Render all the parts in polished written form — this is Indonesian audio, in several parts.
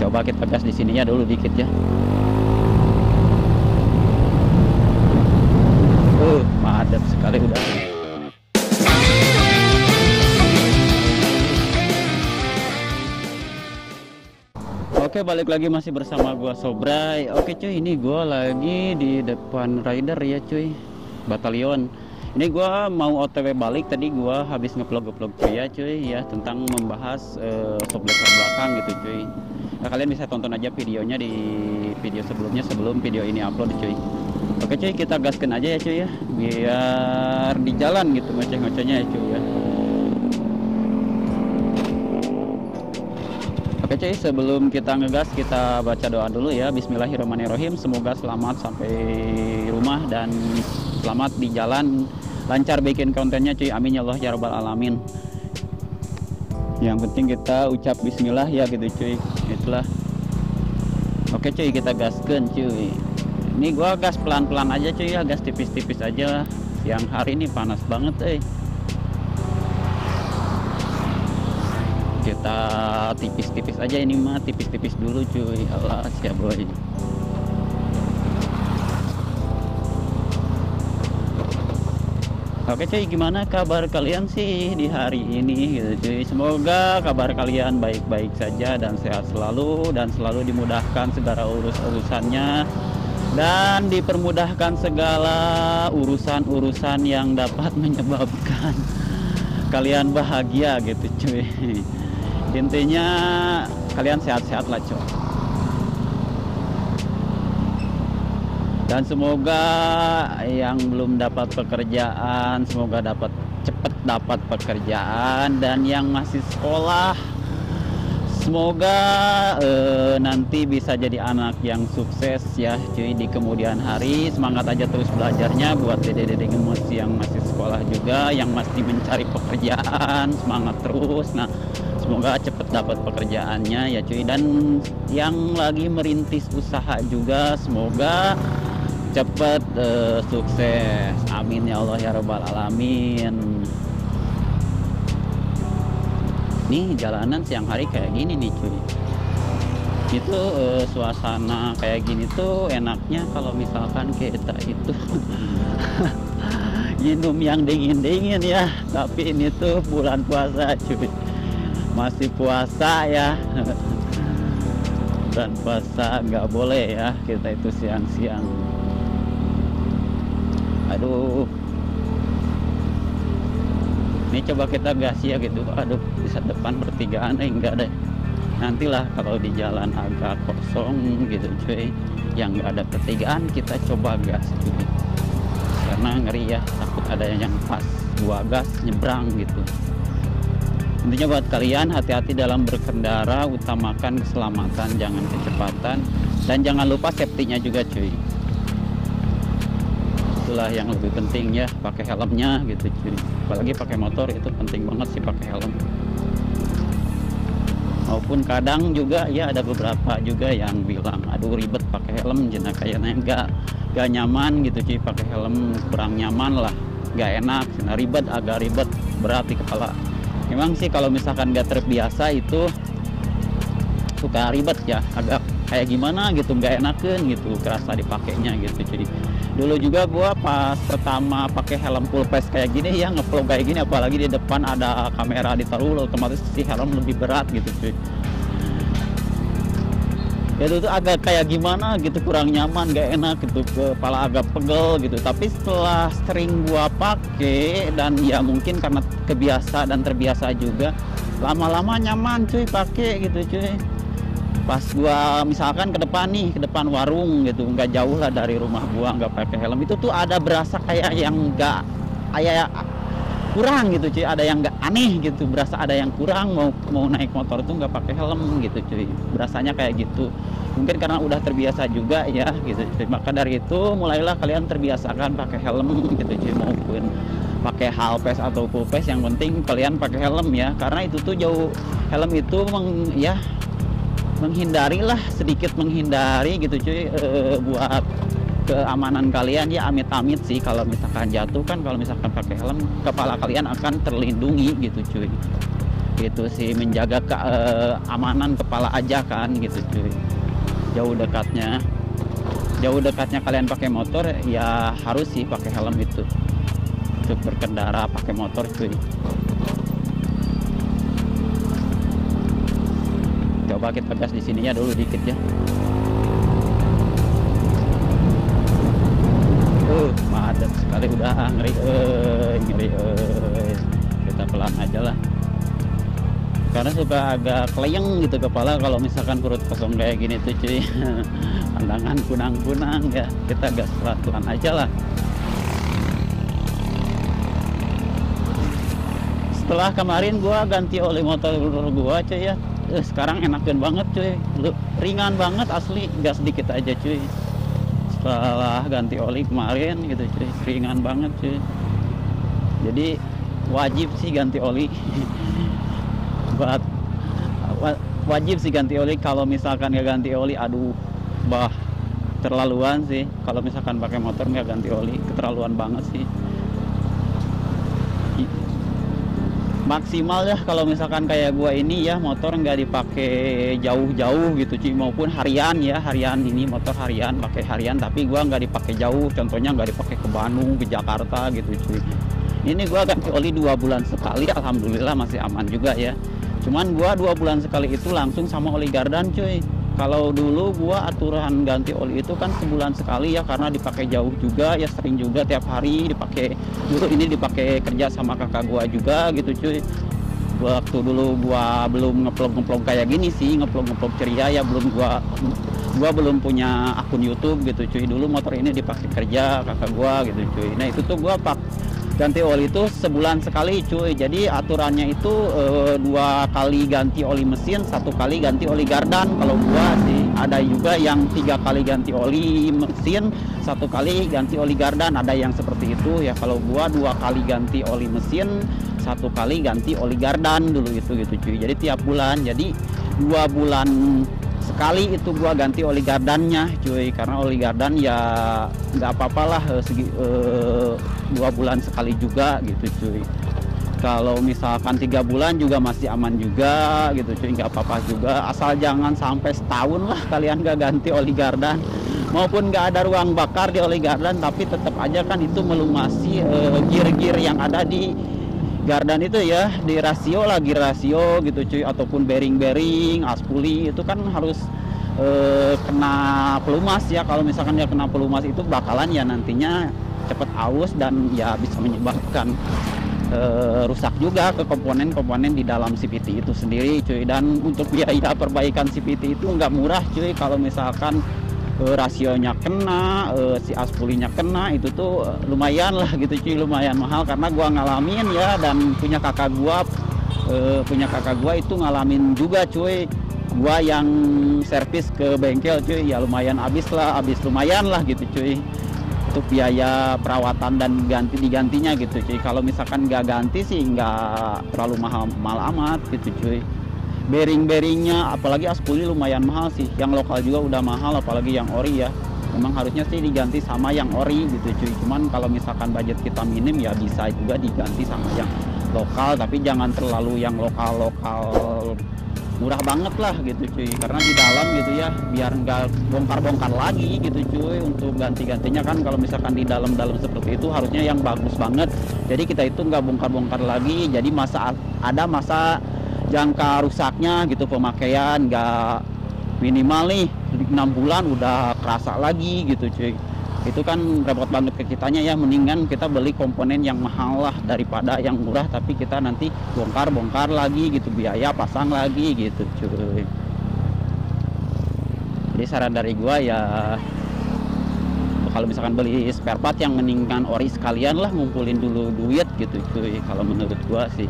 Coba kita gas di sininya dulu dikit ya. Padat sekali udah. Oke, balik lagi masih bersama gua Sobray. Oke cuy, ini gua lagi di depan rider ya cuy, batalion. Ini gua mau OTW balik, tadi gua habis ngeplog ya cuy ya, tentang membahas subletter belakang gitu cuy. Nah, kalian bisa tonton aja videonya di video sebelumnya sebelum video ini upload cuy. Oke cuy, kita gaskan aja ya cuy ya, biar di jalan gitu ngoceh-ngocehnya ya cuy ya. Oke cuy, sebelum kita ngegas kita baca doa dulu ya. Bismillahirrahmanirrahim. Semoga selamat sampai rumah dan selamat di jalan, lancar bikin kontennya cuy. Amin ya Allah ya rabbal alamin. Yang penting kita ucap bismillah ya gitu cuy. Itulah. Oke cuy, kita gaskan cuy. Ini gua gas pelan-pelan aja cuy ya, gas tipis-tipis aja. Siang hari ini panas banget Kita tipis-tipis aja ini mah, tipis-tipis dulu cuy. Allah siap boy. Oke cuy, gimana kabar kalian sih di hari ini gitu cuy. Semoga kabar kalian baik-baik saja dan sehat selalu, dan selalu dimudahkan segala urusannya, dan dipermudahkan segala urusan-urusan yang dapat menyebabkan kalian bahagia gitu cuy. Intinya kalian sehat-sehat lah cuy. Dan semoga yang belum dapat pekerjaan semoga cepet dapat pekerjaan, dan yang masih sekolah semoga nanti bisa jadi anak yang sukses ya cuy di kemudian hari. Semangat aja terus belajarnya buat dede-dede gemes yang masih sekolah juga, yang masih mencari pekerjaan, semangat terus. Nah, semoga cepet dapat pekerjaannya ya cuy. Dan yang lagi merintis usaha juga semoga cepet sukses. Amin ya Allah ya rabbal alamin. Nih jalanan siang hari kayak gini nih cuy. Itu suasana kayak gini tuh enaknya kalau misalkan kita itu minum yang dingin-dingin ya. Tapi ini tuh bulan puasa cuy, masih puasa ya. Dan puasa nggak boleh ya kita itu siang-siang. Aduh, ini coba kita gas ya gitu. Aduh, bisa depan pertigaan enggak deh. Nantilah kalau di jalan agak kosong gitu cuy, yang nggak ada pertigaan, kita coba gas cuy. Karena ngeri ya, takut ada yang pas gua gas nyebrang gitu. Intinya buat kalian, hati-hati dalam berkendara, utamakan keselamatan, jangan kecepatan, dan jangan lupa safety-nya juga cuy. Itulah yang lebih penting ya, pakai helmnya gitu cuy. Apalagi pakai motor itu penting banget sih pakai helm. Maupun kadang juga ya ada beberapa juga yang bilang aduh ribet pakai helm, jenah kayaknya gak nyaman gitu cuy, pakai helm kurang nyaman lah, gak enak, jenah ribet, agak ribet, berat di kepala. Memang sih kalau misalkan gak terbiasa itu suka ribet ya, agak kayak gimana gitu, nggak enakan gitu, kerasa dipakainya gitu. Jadi dulu juga gua pas pertama pakai helm full face kayak gini ya, ngevlog kayak gini, apalagi di depan ada kamera ditaruh, otomatis si helm lebih berat gitu cuy. Itu tuh agak kayak gimana gitu, kurang nyaman, gak enak gitu, kepala agak pegel gitu. Tapi setelah sering gua pakai, dan ya mungkin karena kebiasa dan terbiasa juga, lama-lama nyaman cuy pakai gitu cuy. Pas gua misalkan ke depan warung gitu, nggak jauh lah dari rumah gua, nggak pakai helm, itu tuh ada berasa kayak yang nggak, kayak kurang gitu cuy, ada yang nggak aneh gitu, berasa ada yang kurang. Mau naik motor tuh nggak pakai helm gitu cuy, berasanya kayak gitu. Mungkin karena udah terbiasa juga ya gitu cuy. Maka dari itu mulailah kalian terbiasakan pakai helm gitu cuy, maupun pakai half face atau full face, yang penting kalian pakai helm ya. Karena itu tuh jauh, helm itu sedikit menghindari gitu cuy, buat keamanan kalian ya. Amit-amit sih kalau misalkan jatuh kan, kalau misalkan pakai helm kepala kalian akan terlindungi gitu cuy. gitu sih, menjaga keamanan kepala aja kan gitu cuy. Jauh dekatnya kalian pakai motor ya harus sih pakai helm itu untuk berkendara pakai motor cuy. Coba kita gas di sininya dulu dikit ya. Madet sekali udah ngeri, kita pelan aja lah, karena suka agak keleyeng gitu kepala kalau misalkan perut kosong kayak gini tuh cuy. Pandangan kunang-kunang ya, kita gas pelan-pelan aja lah. Setelah kemarin gua ganti oli motor gua cuy ya, sekarang enakan banget cuy, ringan banget asli, gas dikit aja cuy. Setelah ganti oli kemarin gitu cuy, ringan banget cuy. Jadi wajib sih ganti oli. Wajib sih ganti oli. Kalau misalkan nggak ganti oli, aduh bah, terlaluan sih. Kalau misalkan pakai motor nggak ganti oli, keterlaluan banget sih. Maksimal ya kalau misalkan kayak gua ini ya, motor nggak dipakai jauh-jauh gitu cuy, maupun harian ya, harian ini motor harian, pakai harian, tapi gua nggak dipakai jauh, contohnya nggak dipakai ke Bandung, ke Jakarta gitu cuy. Ini gua ganti oli 2 bulan sekali, alhamdulillah masih aman juga ya. Cuman gua 2 bulan sekali itu langsung sama oli Gardan cuy. Kalau dulu gua aturan ganti oli itu kan sebulan sekali ya, karena dipakai jauh juga ya, sering juga tiap hari dipakai. Dulu ini dipakai kerja sama kakak gua juga gitu cuy. Waktu dulu gua belum ngeplog kayak gini sih, ngeplog ceria ya, gua belum punya akun YouTube gitu cuy. Dulu motor ini dipakai kerja kakak gua gitu cuy. Nah itu tuh gua ganti oli itu sebulan sekali cuy. Jadi aturannya itu 2 kali ganti oli mesin, 1 kali ganti oli Gardan. Kalau gua sih ada juga yang 3 kali ganti oli mesin, 1 kali ganti oli Gardan, ada yang seperti itu ya. Kalau gua 2 kali ganti oli mesin, 1 kali ganti oli Gardan dulu itu gitu cuy. Jadi tiap bulan, jadi 2 bulan sekali itu gua ganti oli Gardannya cuy, karena oli Gardan ya nggak apa-apalah 2 bulan sekali juga gitu cuy. Kalau misalkan 3 bulan juga masih aman juga gitu cuy, nggak apa-apa juga, asal jangan sampai setahun lah kalian nggak ganti oli Gardan, maupun nggak ada ruang bakar di oli Gardan, tapi tetap aja kan itu melumasi gear-gear yang ada di Gardan itu ya, di rasio gitu cuy, ataupun bearing aspuli itu kan harus kena pelumas ya. Kalau misalkan dia kena pelumas itu bakalan ya nantinya cepet aus dan ya bisa menyebabkan rusak juga ke komponen-komponen di dalam CVT itu sendiri cuy. Dan untuk biaya perbaikan CVT itu nggak murah cuy. Kalau misalkan rasionya kena, si aspulinya kena, itu tuh lumayan lah gitu cuy, lumayan mahal. Karena gua ngalamin ya, dan punya kakak gua itu ngalamin juga cuy. Gua yang servis ke bengkel cuy, ya lumayan habis lumayan lah gitu cuy, untuk biaya perawatan dan digantinya gitu cuy. Kalau misalkan nggak ganti sih nggak terlalu mahal amat gitu cuy. Bearingnya apalagi aspuli lumayan mahal sih, yang lokal juga udah mahal, apalagi yang ori ya. Memang harusnya sih diganti sama yang ori gitu cuy. Cuman kalau misalkan budget kita minim ya bisa juga diganti sama yang lokal, tapi jangan terlalu yang lokal murah banget lah gitu cuy, karena di dalam gitu ya, biar nggak bongkar lagi gitu cuy. Untuk gantinya kan kalau misalkan di dalam seperti itu harusnya yang bagus banget, jadi kita itu nggak bongkar lagi. Jadi ada masa jangka rusaknya gitu, pemakaian nggak minimal nih 6 bulan udah kerasa lagi gitu cuy. Itu kan repot banget ke kitanya ya. Mendingan kita beli komponen yang mahal lah daripada yang murah tapi kita nanti bongkar lagi gitu, biaya pasang lagi gitu cuy. Jadi saran dari gua ya, kalau misalkan beli spare part yang mendingan ori sekalian lah, ngumpulin dulu duit gitu cuy, kalau menurut gua sih.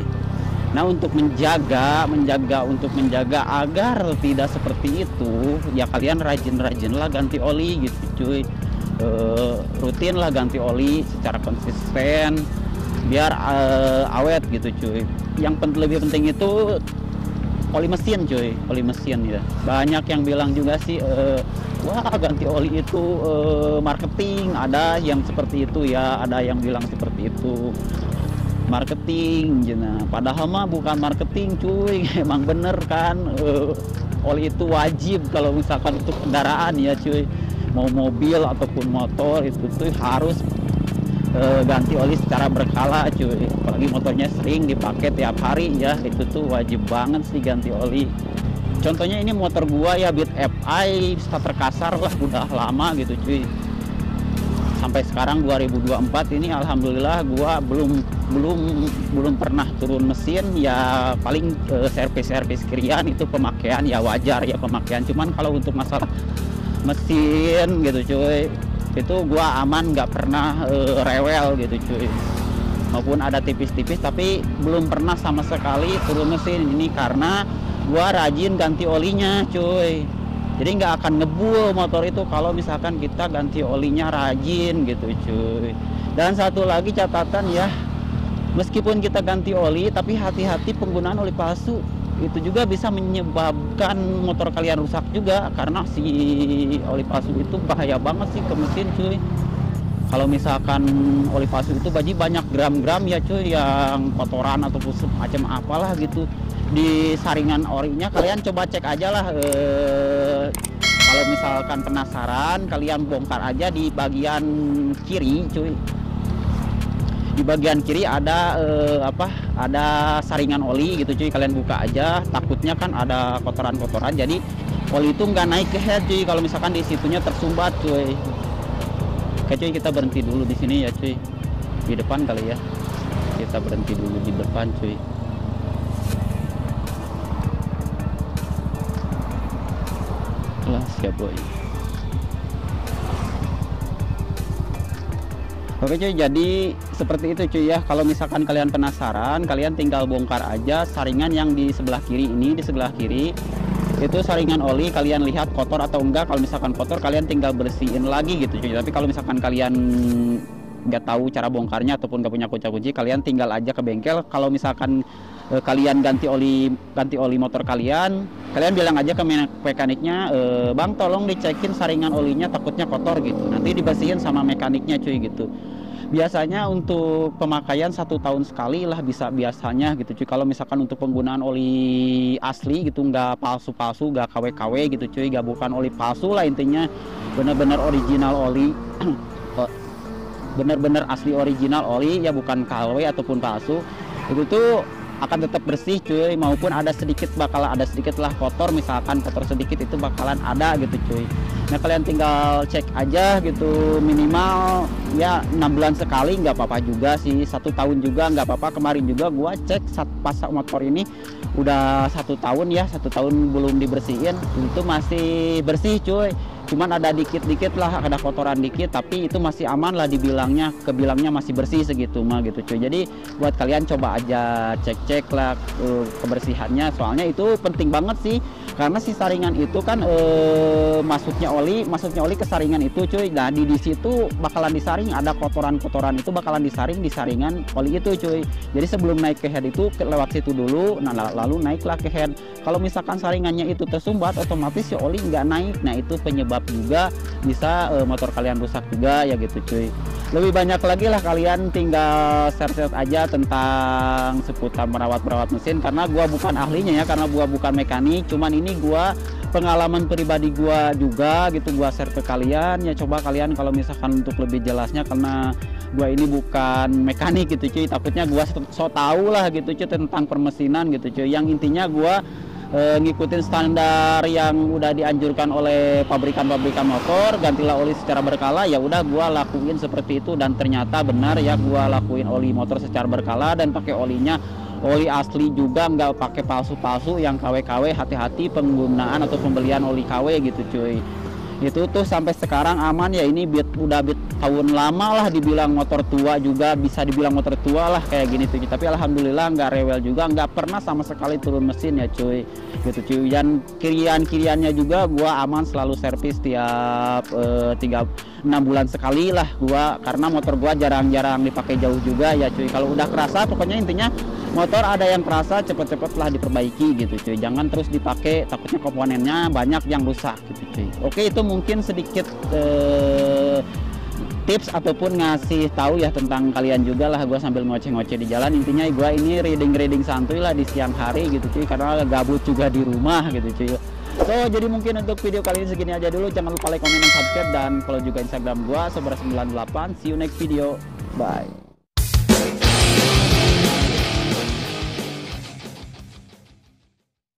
Nah untuk menjaga agar tidak seperti itu ya, kalian rajin lah ganti oli gitu cuy. Rutin lah ganti oli secara konsisten biar awet gitu cuy. Yang lebih penting itu oli mesin cuy, oli mesin ya. Banyak yang bilang juga sih wah ganti oli itu marketing, ada yang seperti itu ya, ada yang bilang seperti itu. marketing jena. Padahal mah bukan marketing cuy. Emang bener kan, oli itu wajib kalau misalkan untuk kendaraan ya cuy, mau mobil ataupun motor itu tuh harus ganti oli secara berkala cuy. Apalagi motornya sering dipakai tiap hari ya, itu tuh wajib banget sih ganti oli. Contohnya ini motor gua ya, Beat FI starter kasar lah, udah lama gitu cuy. Sampai sekarang 2024 ini alhamdulillah gua belum pernah turun mesin ya, paling servis kirian itu pemakaian ya wajar ya pemakaian. Cuman kalau untuk masalah mesin gitu cuy, itu gua aman, nggak pernah rewel gitu cuy. Maupun ada tipis-tipis tapi belum pernah sama sekali turun mesin. Ini karena gua rajin ganti olinya cuy. Jadi nggak akan ngebul motor itu kalau misalkan kita ganti olinya rajin gitu cuy. Dan satu lagi catatan ya, meskipun kita ganti oli tapi hati-hati penggunaan oli palsu. Itu juga bisa menyebabkan motor kalian rusak juga, karena si oli palsu itu bahaya banget sih ke mesin cuy. Kalau misalkan oli palsu itu banyak gram-gram ya cuy, yang kotoran ataupun macam apalah gitu di saringan orinya. Kalian coba cek aja lah, kalau misalkan penasaran kalian bongkar aja di bagian kiri cuy. Di bagian kiri ada ada saringan oli gitu cuy, kalian buka aja. Takutnya kan ada kotoran-kotoran, jadi oli itu nggak naik ke head cuy kalau misalkan di situnya tersumbat cuy. Oke cuy, kita berhenti dulu di sini ya cuy, di depan kali ya, kita berhenti dulu di depan cuy. Lah siap boy. Oke cuy, jadi seperti itu cuy ya. Kalau misalkan kalian penasaran, kalian tinggal bongkar aja saringan yang di sebelah kiri ini. Di sebelah kiri itu saringan oli, kalian lihat kotor atau enggak. Kalau misalkan kotor, kalian tinggal bersihin lagi gitu cuy. Tapi kalau misalkan kalian nggak tahu cara bongkarnya ataupun nggak punya kunci, kalian tinggal aja ke bengkel. Kalau misalkan kalian ganti oli motor kalian bilang aja ke mekaniknya, bang tolong dicekin saringan olinya, takutnya kotor gitu, nanti dibersihin sama mekaniknya cuy gitu. Biasanya untuk pemakaian 1 tahun sekali lah biasanya gitu cuy. Kalau misalkan untuk penggunaan oli asli gitu, nggak palsu-palsu, nggak KW-KW gitu cuy, nggak bukan oli palsu lah intinya, bener-bener original oli bener-bener asli original oli ya, bukan KW ataupun palsu. Itu tuh akan tetap bersih cuy, maupun bakalan ada sedikit lah kotor, misalkan kotor sedikit itu bakalan ada gitu cuy. Nah kalian tinggal cek aja gitu, minimal ya 6 bulan sekali nggak apa-apa juga sih, 1 tahun juga nggak apa-apa. Kemarin juga gua cek pas motor ini udah 1 tahun ya, 1 tahun belum dibersihin, itu masih bersih cuy. Cuman ada dikit-dikit lah, ada kotoran dikit, tapi itu masih aman lah, kebilangnya masih bersih segitu mah gitu cuy. Jadi buat kalian coba aja cek-cek lah kebersihannya, soalnya itu penting banget sih, karena si saringan itu kan masuknya oli ke saringan itu cuy. Nah di situ bakalan disaring, ada kotoran-kotoran itu bakalan disaring di saringan oli itu cuy. Jadi sebelum naik ke head itu lewat situ dulu, nah lalu naiklah ke head. Kalau misalkan saringannya itu tersumbat, otomatis si oli nggak naik. Nah itu penyebab juga bisa motor kalian rusak juga ya gitu cuy. Lebih banyak lagi lah kalian tinggal search aja tentang seputar merawat mesin, karena gua bukan ahlinya ya, karena gua bukan mekanik. Cuman ini gua pengalaman pribadi gua juga gitu, gua share ke kalian ya. Coba kalian kalau misalkan untuk lebih jelasnya, karena gua ini bukan mekanik gitu cuy, takutnya gua so tau lah gitu cuy tentang permesinan gitu cuy. Yang intinya gua ngikutin standar yang udah dianjurkan oleh pabrikan-pabrikan motor, gantilah oli secara berkala. Ya udah gua lakuin seperti itu, dan ternyata benar ya, gua lakuin oli motor secara berkala dan pakai olinya oli asli juga, nggak pakai palsu-palsu yang KW-KW. Hati-hati penggunaan atau pembelian oli KW gitu cuy. Itu tuh sampai sekarang aman ya. Ini udah tahun lama lah, dibilang motor tua juga, bisa dibilang motor tua lah kayak gini tuh. Tapi alhamdulillah nggak rewel juga, nggak pernah sama sekali turun mesin ya cuy gitu cuy. Dan kiriannya juga gua aman, selalu servis tiap 6 bulan sekali lah gua, karena motor gua jarang-jarang dipakai jauh juga ya cuy. Kalau udah kerasa, pokoknya intinya motor ada yang kerasa, cepet-cepet lah diperbaiki gitu cuy. Jangan terus dipakai, takutnya komponennya banyak yang rusak gitu cuy. Oke, itu mungkin sedikit tips ataupun ngasih tahu ya tentang kalian juga lah, gue sambil ngoceh-ngoceh di jalan. Intinya gue ini reading santuy lah di siang hari gitu cuy, karena gabut juga di rumah gitu cuy. So jadi mungkin untuk video kali ini segini aja dulu, jangan lupa like, comment, dan subscribe, dan follow juga Instagram gue Sobra98. See you next video, bye.